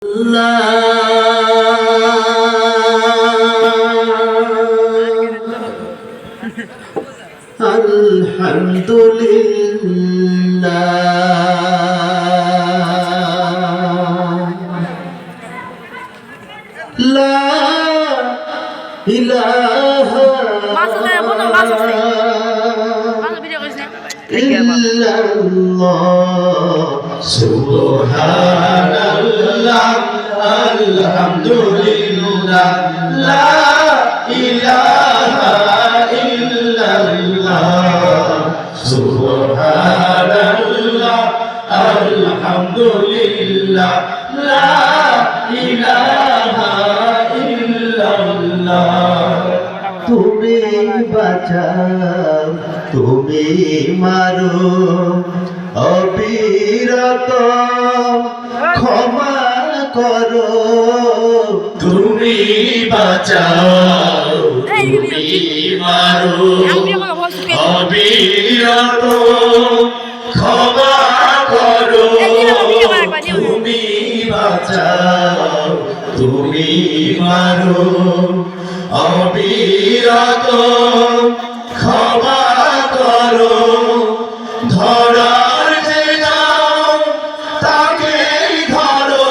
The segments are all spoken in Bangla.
লা ইলাহা ইল্লাল্লাহ সুবহানাল্লাহ আলহামদুলিল্লাহ লা ইলাহা ইল্লাল্লাহ সুবহানাল্লাহ আলহামদুলিল্লাহ লা ইলাহা ইল্লাল্লাহ। তুমি বাঁচাও তুমি মারো অবিরত ক্ষমা করো। তুমি বাঁচাও তুমি মারো অবিরত ক্ষমা করো। তুমি বাঁচাও তুমি মারো অবিরত ক্ষমা করো। ধরার যে যাও তাকে ধরো,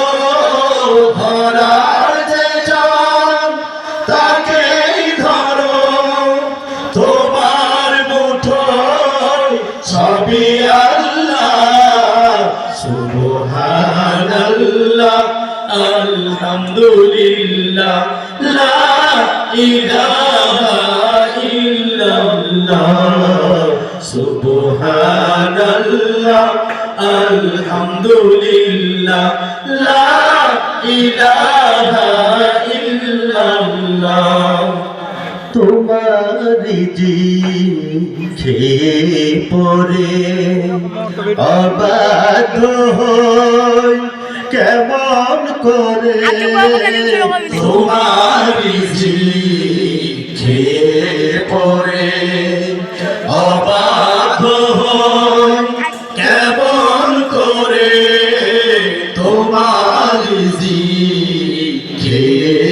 ধরার যে যাও তাকে ধরো। তোমার মুঠোয় সবই আল্লাহ সুবহানাল্লাহ আলহামদুলিল্লাহ লা ইলাহা ইল্লাল্লাহ সুবহানাল্লাহ আলহামদুলিল্লাহ লা ইলাহা ইল্লাল্লাহ। তোমারি খেয়ে পরে অবাধ্য হই কেমন করে। তোমারি খেয়ে পরে অবাধ্য হই কেমন করে। তোমারি খেয়ে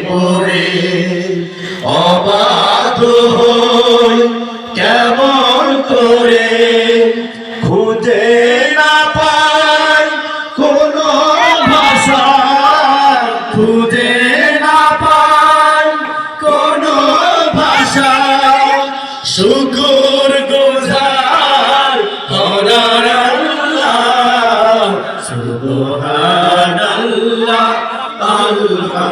পরে অবাধ্য হই কেমন করে। খুঁজে না পাই কোনো ভাষা, খুঁজে না পাই কোনো ভাষা। শুকর গুজার করার আল্লাহ সুবহানাল্লাহ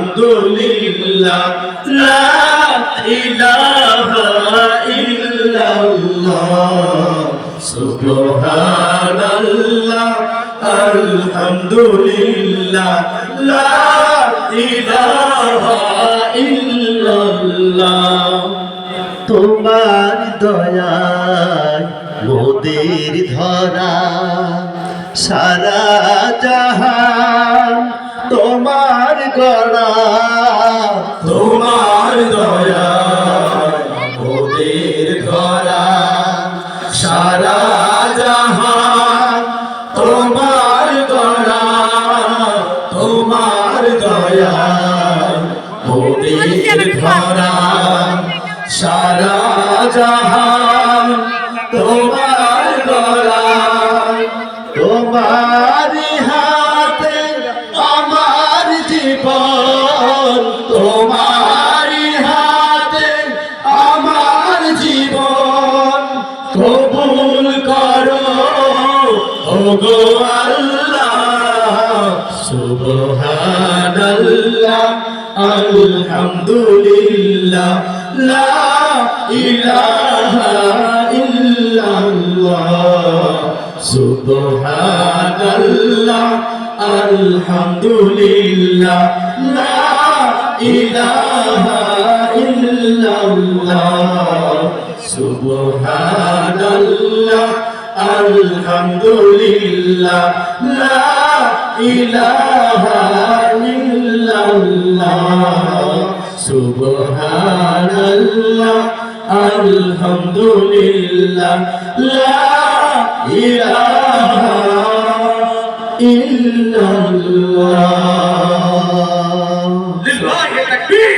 আলহামদুলিল্লাহ লা ইলাহা ইল্লাল্লাহ সুবহানাল্লাহ আলহামদুলিল্লাহ লা ইলাহা ইল্লাল্লাহ। তোমার দয়ায় মোদের ধরা সারা জাহান তোমার গড়া। তোমার দয়ায় মোদের ধরা সারা জাহান তোমার গড়া। তোমার দয়ায় মোদের ধরা সারা জাহান তোমার গড়া। তোমার হাতে আমার জীবন, তোমার হাতে আমার জীবন। কবুল করো ওগো আল্লাহ সুবহানাল্লাহ আলহামদুলিল্লাহ লা ইলাহা ইল্লাল্লাহ সুবহানাল্লাহ আলহামদুলিল্লাহ লা ইলাহা ইল্লাল্লাহ সুবহানাল্লাহ আলহামদুলিল্লাহ লা ইলাহা ইল্লাল্লাহ সুবহানাল্লাহ আলহামদুলিল্লাহ লা ইলাহা ইল্লাল্লাহ। তাকবীর